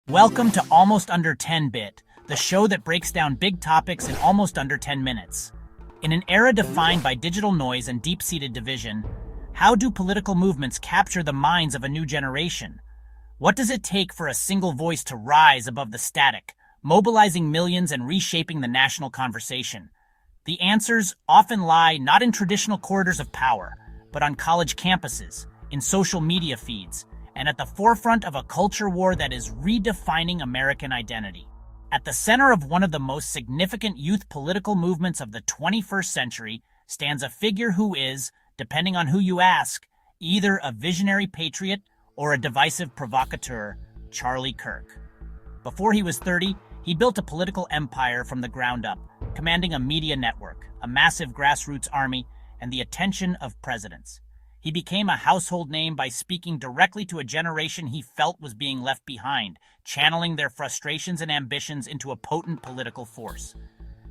Welcome to Almost Under 10-Bit, the show that breaks down big topics in almost under 10 minutes. In an era defined by digital noise and deep-seated division, how do political movements capture the minds of a new generation? What does it take for a single voice to rise above the static, mobilizing millions and reshaping the national conversation? The answers often lie not in traditional corridors of power, but on college campuses, in social media feeds, and at the forefront of a culture war that is redefining American identity. At the center of one of the most significant youth political movements of the 21st century stands a figure who is, depending on who you ask, either a visionary patriot or a divisive provocateur, Charlie Kirk. Before he was 30, he built a political empire from the ground up, commanding a media network, a massive grassroots army, and the attention of presidents. He became a household name by speaking directly to a generation he felt was being left behind, channeling their frustrations and ambitions into a potent political force.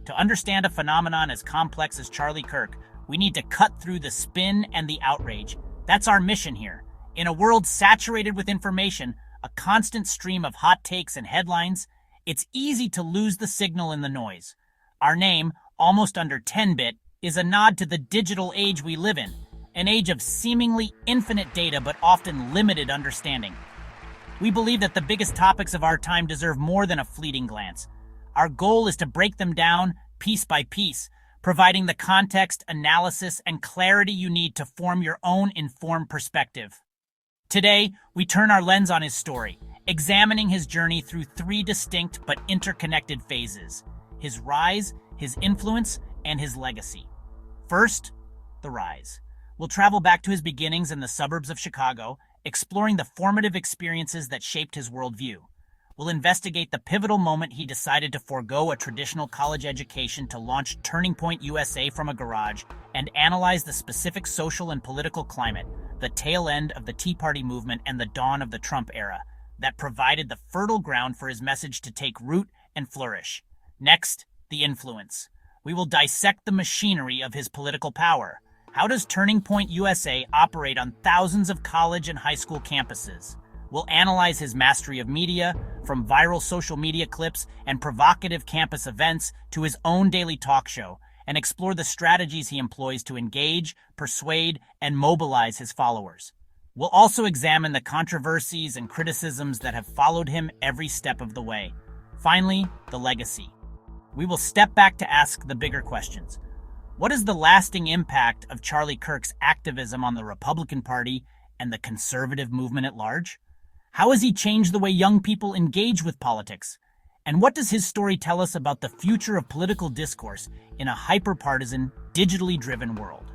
To understand a phenomenon as complex as Charlie Kirk, we need to cut through the spin and the outrage. That's our mission here. In a world saturated with information, a constant stream of hot takes and headlines, it's easy to lose the signal in the noise. Our name, Almost Under 10-Bit, is a nod to the digital age we live in. An age of seemingly infinite data but often limited understanding. We believe that the biggest topics of our time deserve more than a fleeting glance. Our goal is to break them down piece by piece, providing the context, analysis, and clarity you need to form your own informed perspective. Today, we turn our lens on his story, examining his journey through three distinct but interconnected phases: his rise, his influence, and his legacy. First, the rise. We'll travel back to his beginnings in the suburbs of Chicago, exploring the formative experiences that shaped his worldview. We'll investigate the pivotal moment he decided to forego a traditional college education to launch Turning Point USA from a garage, and analyze the specific social and political climate, the tail end of the Tea Party movement and the dawn of the Trump era, that provided the fertile ground for his message to take root and flourish. Next, the influence. We will dissect the machinery of his political power. How does Turning Point USA operate on thousands of college and high school campuses? We'll analyze his mastery of media, from viral social media clips and provocative campus events to his own daily talk show, and explore the strategies he employs to engage, persuade, and mobilize his followers. We'll also examine the controversies and criticisms that have followed him every step of the way. Finally, the legacy. We will step back to ask the bigger questions. What is the lasting impact of Charlie Kirk's activism on the Republican Party and the conservative movement at large? How has he changed the way young people engage with politics? And what does his story tell us about the future of political discourse in a hyper-partisan, digitally driven world?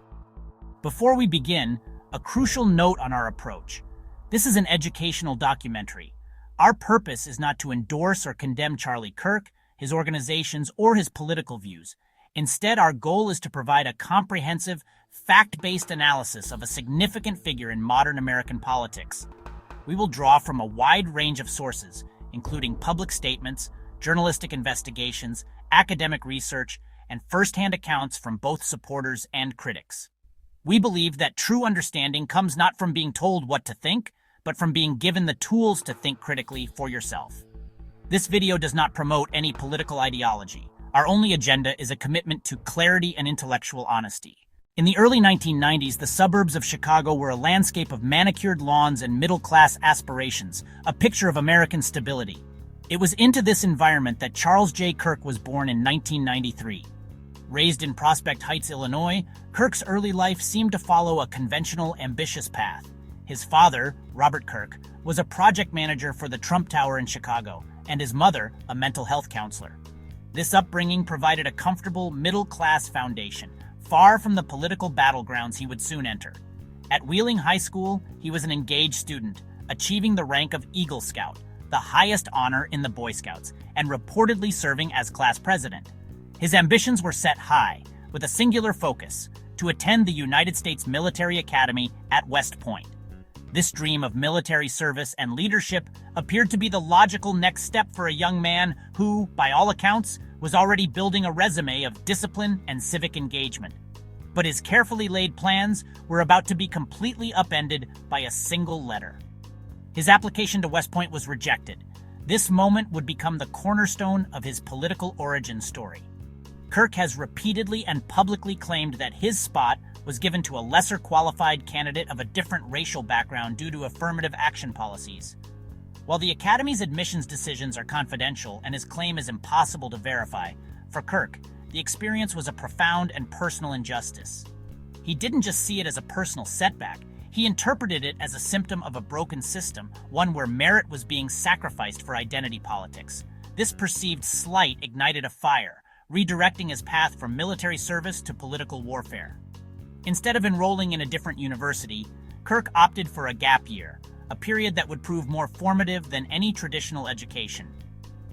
Before we begin, a crucial note on our approach. This is an educational documentary. Our purpose is not to endorse or condemn Charlie Kirk, his organizations, or his political views. Instead, our goal is to provide a comprehensive, fact-based analysis of a significant figure in modern American politics. We will draw from a wide range of sources, including public statements, journalistic investigations, academic research, and first-hand accounts from both supporters and critics. We believe that true understanding comes not from being told what to think, but from being given the tools to think critically for yourself. This video does not promote any political ideology. Our only agenda is a commitment to clarity and intellectual honesty. In the early 1990s, the suburbs of Chicago were a landscape of manicured lawns and middle-class aspirations, a picture of American stability. It was into this environment that Charles J. Kirk was born in 1993. Raised in Prospect Heights, Illinois, Kirk's early life seemed to follow a conventional, ambitious path. His father, Robert Kirk, was a project manager for the Trump Tower in Chicago, and his mother, a mental health counselor. This upbringing provided a comfortable, middle-class foundation, far from the political battlegrounds he would soon enter. At Wheeling High School, he was an engaged student, achieving the rank of Eagle Scout, the highest honor in the Boy Scouts, and reportedly serving as class president. His ambitions were set high, with a singular focus: to attend the United States Military Academy at West Point. This dream of military service and leadership appeared to be the logical next step for a young man who, by all accounts, was already building a resume of discipline and civic engagement. But his carefully laid plans were about to be completely upended by a single letter. His application to West Point was rejected. This moment would become the cornerstone of his political origin story. Kirk has repeatedly and publicly claimed that his spot was given to a lesser qualified candidate of a different racial background due to affirmative action policies. While the Academy's admissions decisions are confidential and his claim is impossible to verify, for Kirk, the experience was a profound and personal injustice. He didn't just see it as a personal setback, he interpreted it as a symptom of a broken system, one where merit was being sacrificed for identity politics. This perceived slight ignited a fire, redirecting his path from military service to political warfare. Instead of enrolling in a different university, Kirk opted for a gap year, a period that would prove more formative than any traditional education.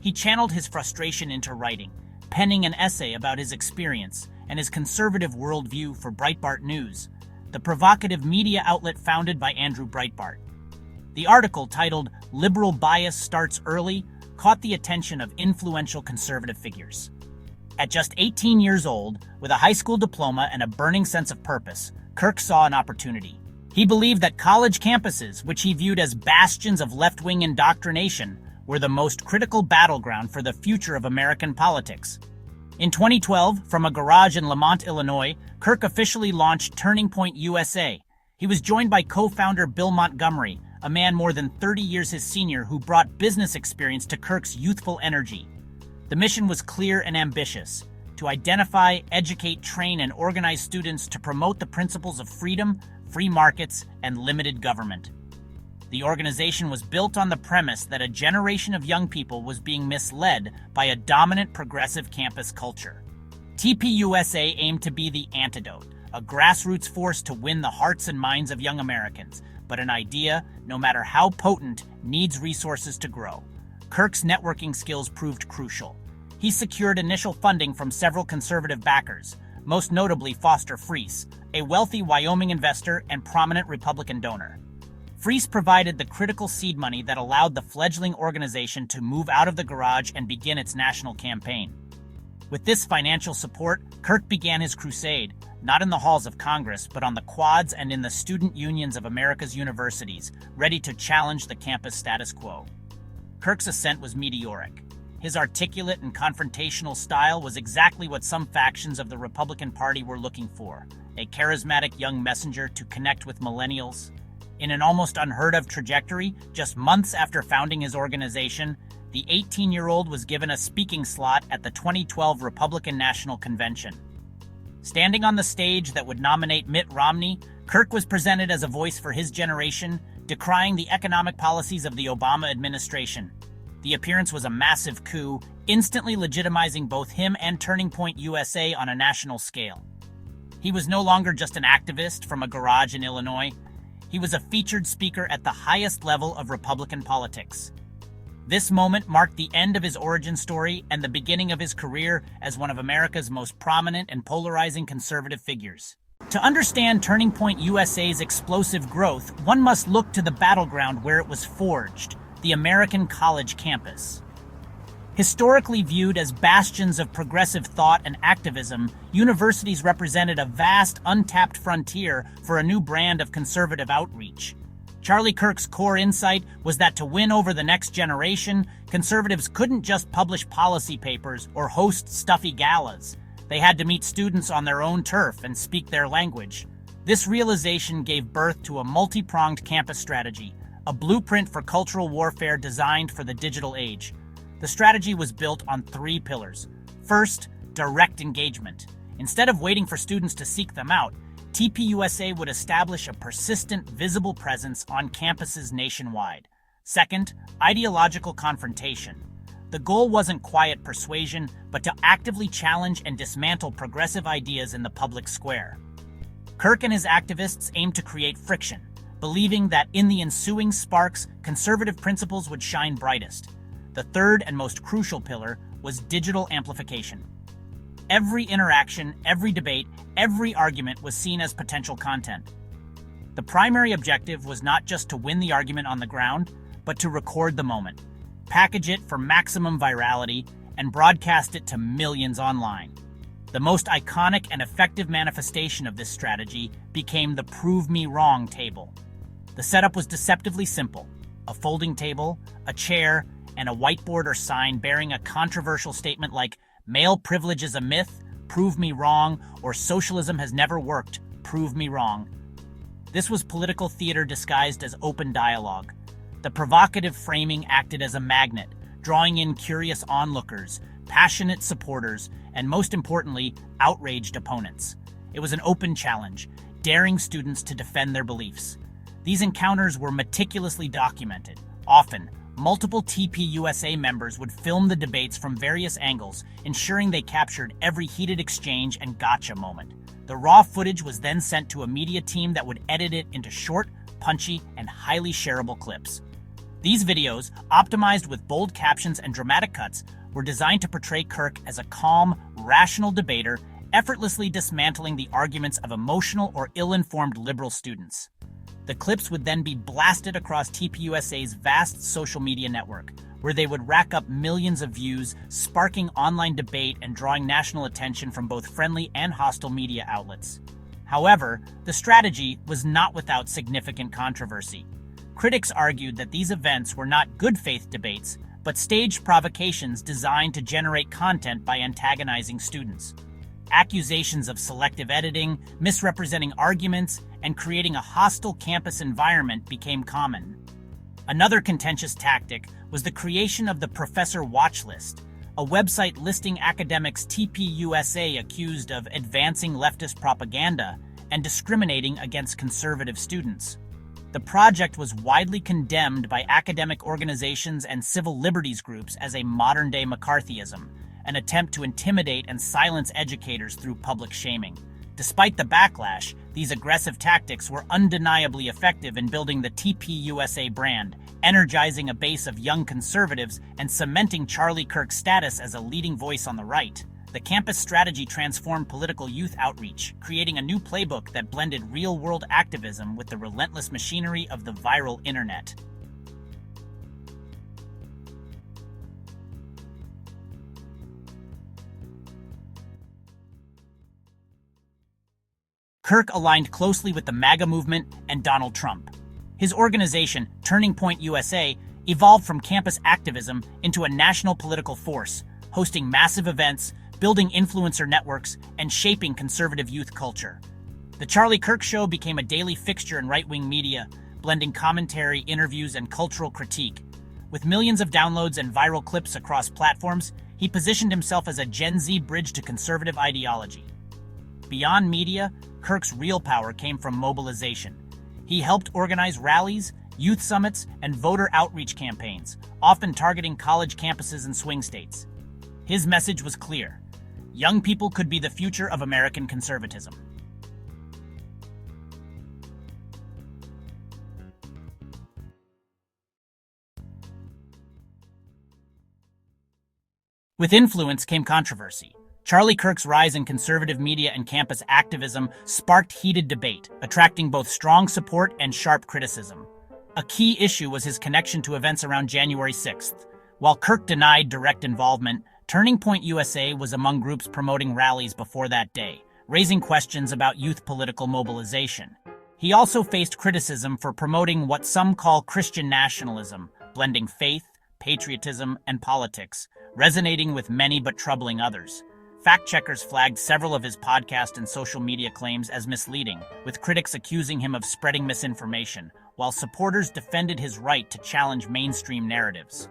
He channeled his frustration into writing, penning an essay about his experience and his conservative worldview for Breitbart News, the provocative media outlet founded by Andrew Breitbart. The article, titled "Liberal Bias Starts Early," caught the attention of influential conservative figures. At just 18 years old, with a high school diploma and a burning sense of purpose, Kirk saw an opportunity. He believed that college campuses, which he viewed as bastions of left-wing indoctrination, were the most critical battleground for the future of American politics. In 2012, from a garage in Lamont, Illinois, Kirk officially launched Turning Point USA. He was joined by co-founder Bill Montgomery, a man more than 30 years his senior who brought business experience to Kirk's youthful energy. The mission was clear and ambitious: to identify, educate, train, and organize students to promote the principles of freedom, free markets, and limited government. The organization was built on the premise that a generation of young people was being misled by a dominant progressive campus culture. TPUSA aimed to be the antidote, a grassroots force to win the hearts and minds of young Americans, but an idea, no matter how potent, needs resources to grow. Kirk's networking skills proved crucial. He secured initial funding from several conservative backers, most notably Foster Friess, a wealthy Wyoming investor and prominent Republican donor. Friess provided the critical seed money that allowed the fledgling organization to move out of the garage and begin its national campaign. With this financial support, Kirk began his crusade, not in the halls of Congress, but on the quads and in the student unions of America's universities, ready to challenge the campus status quo. Kirk's ascent was meteoric. His articulate and confrontational style was exactly what some factions of the Republican Party were looking for: a charismatic young messenger to connect with millennials. In an almost unheard-of trajectory, just months after founding his organization, the 18-year-old was given a speaking slot at the 2012 Republican National Convention. Standing on the stage that would nominate Mitt Romney, Kirk was presented as a voice for his generation, decrying the economic policies of the Obama administration. The appearance was a massive coup, instantly legitimizing both him and Turning Point USA on a national scale. He was no longer just an activist from a garage in Illinois. He was a featured speaker at the highest level of Republican politics. This moment marked the end of his origin story and the beginning of his career as one of America's most prominent and polarizing conservative figures. To understand Turning Point USA's explosive growth, one must look to the battleground where it was forged, the American college campus. Historically viewed as bastions of progressive thought and activism, universities represented a vast, untapped frontier for a new brand of conservative outreach. Charlie Kirk's core insight was that to win over the next generation, conservatives couldn't just publish policy papers or host stuffy galas. They had to meet students on their own turf and speak their language. This realization gave birth to a multi-pronged campus strategy, a blueprint for cultural warfare designed for the digital age. The strategy was built on 3 pillars. First, direct engagement. Instead of waiting for students to seek them out, TPUSA would establish a persistent, visible presence on campuses nationwide. Second, ideological confrontation. The goal wasn't quiet persuasion, but to actively challenge and dismantle progressive ideas in the public square. Kirk and his activists aimed to create friction, believing that in the ensuing sparks, conservative principles would shine brightest. The third and most crucial pillar was digital amplification. Every interaction, every debate, every argument was seen as potential content. The primary objective was not just to win the argument on the ground, but to record the moment, package it for maximum virality, and broadcast it to millions online. The most iconic and effective manifestation of this strategy became the Prove Me Wrong table. The setup was deceptively simple: a folding table, a chair, and a whiteboard or sign bearing a controversial statement like, "Male privilege is a myth, prove me wrong," or "Socialism has never worked, prove me wrong." This was political theater disguised as open dialogue. The provocative framing acted as a magnet, drawing in curious onlookers, passionate supporters, and most importantly, outraged opponents. It was an open challenge, daring students to defend their beliefs. These encounters were meticulously documented. Often, multiple TPUSA members would film the debates from various angles, ensuring they captured every heated exchange and gotcha moment. The raw footage was then sent to a media team that would edit it into short, punchy, and highly shareable clips. These videos, optimized with bold captions and dramatic cuts, were designed to portray Kirk as a calm, rational debater, effortlessly dismantling the arguments of emotional or ill-informed liberal students. The clips would then be blasted across TPUSA's vast social media network, where they would rack up millions of views, sparking online debate and drawing national attention from both friendly and hostile media outlets. However, the strategy was not without significant controversy. Critics argued that these events were not good faith debates, but staged provocations designed to generate content by antagonizing students. Accusations of selective editing, misrepresenting arguments, and creating a hostile campus environment became common. Another contentious tactic was the creation of the Professor Watch List, a website listing academics TPUSA accused of advancing leftist propaganda and discriminating against conservative students. The project was widely condemned by academic organizations and civil liberties groups as a modern-day McCarthyism, an attempt to intimidate and silence educators through public shaming. Despite the backlash, these aggressive tactics were undeniably effective in building the TPUSA brand, energizing a base of young conservatives and cementing Charlie Kirk's status as a leading voice on the right. The campus strategy transformed political youth outreach, creating a new playbook that blended real-world activism with the relentless machinery of the viral internet. Kirk aligned closely with the MAGA movement and Donald Trump. His organization, Turning Point USA, evolved from campus activism into a national political force, hosting massive events, building influencer networks, and shaping conservative youth culture. The Charlie Kirk Show became a daily fixture in right-wing media, blending commentary, interviews, and cultural critique. With millions of downloads and viral clips across platforms, he positioned himself as a Gen Z bridge to conservative ideology. Beyond media, Kirk's real power came from mobilization. He helped organize rallies, youth summits, and voter outreach campaigns, often targeting college campuses and swing states. His message was clear: young people could be the future of American conservatism. With influence came controversy. Charlie Kirk's rise in conservative media and campus activism sparked heated debate, attracting both strong support and sharp criticism. A key issue was his connection to events around January 6th. While Kirk denied direct involvement, Turning Point USA was among groups promoting rallies before that day, raising questions about youth political mobilization. He also faced criticism for promoting what some call Christian nationalism, blending faith, patriotism, and politics, resonating with many but troubling others. Fact-checkers flagged several of his podcast and social media claims as misleading, with critics accusing him of spreading misinformation, while supporters defended his right to challenge mainstream narratives.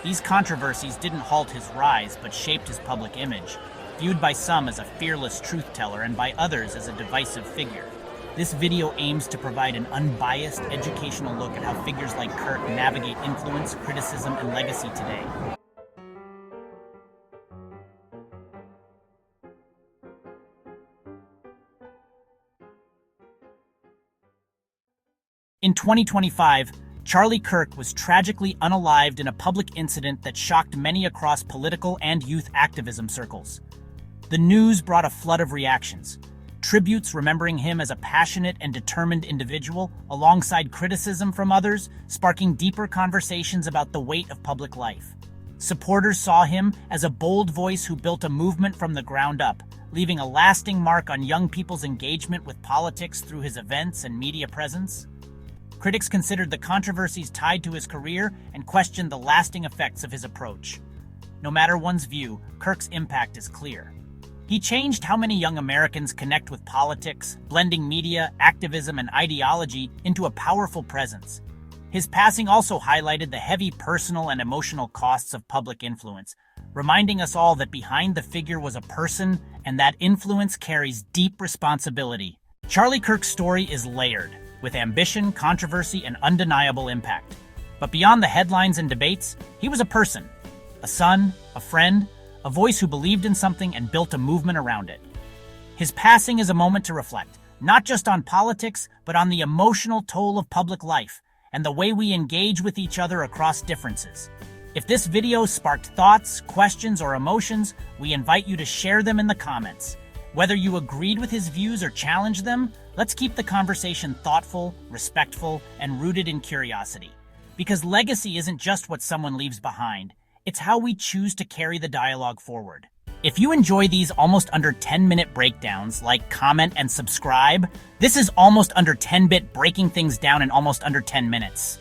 These controversies didn't halt his rise but shaped his public image, viewed by some as a fearless truth-teller and by others as a divisive figure. This video aims to provide an unbiased, educational look at how figures like Kirk navigate influence, criticism, and legacy today. In 2025, Charlie Kirk was tragically unalived in a public incident that shocked many across political and youth activism circles. The news brought a flood of reactions, tributes remembering him as a passionate and determined individual, alongside criticism from others, sparking deeper conversations about the weight of public life. Supporters saw him as a bold voice who built a movement from the ground up, leaving a lasting mark on young people's engagement with politics through his events and media presence. Critics considered the controversies tied to his career and questioned the lasting effects of his approach. No matter one's view, Kirk's impact is clear. He changed how many young Americans connect with politics, blending media, activism, and ideology into a powerful presence. His passing also highlighted the heavy personal and emotional costs of public influence, reminding us all that behind the figure was a person and that influence carries deep responsibility. Charlie Kirk's story is layered, with ambition, controversy, and undeniable impact. But beyond the headlines and debates, he was a person, a son, a friend, a voice who believed in something and built a movement around it. His passing is a moment to reflect, not just on politics, but on the emotional toll of public life and the way we engage with each other across differences. If this video sparked thoughts, questions, or emotions, we invite you to share them in the comments. Whether you agreed with his views or challenged them, let's keep the conversation thoughtful, respectful, and rooted in curiosity. Because legacy isn't just what someone leaves behind, it's how we choose to carry the dialogue forward. If you enjoy these almost under 10-minute breakdowns, like, comment, and subscribe. This is Almost Under 10-Bit, breaking things down in almost under 10 minutes.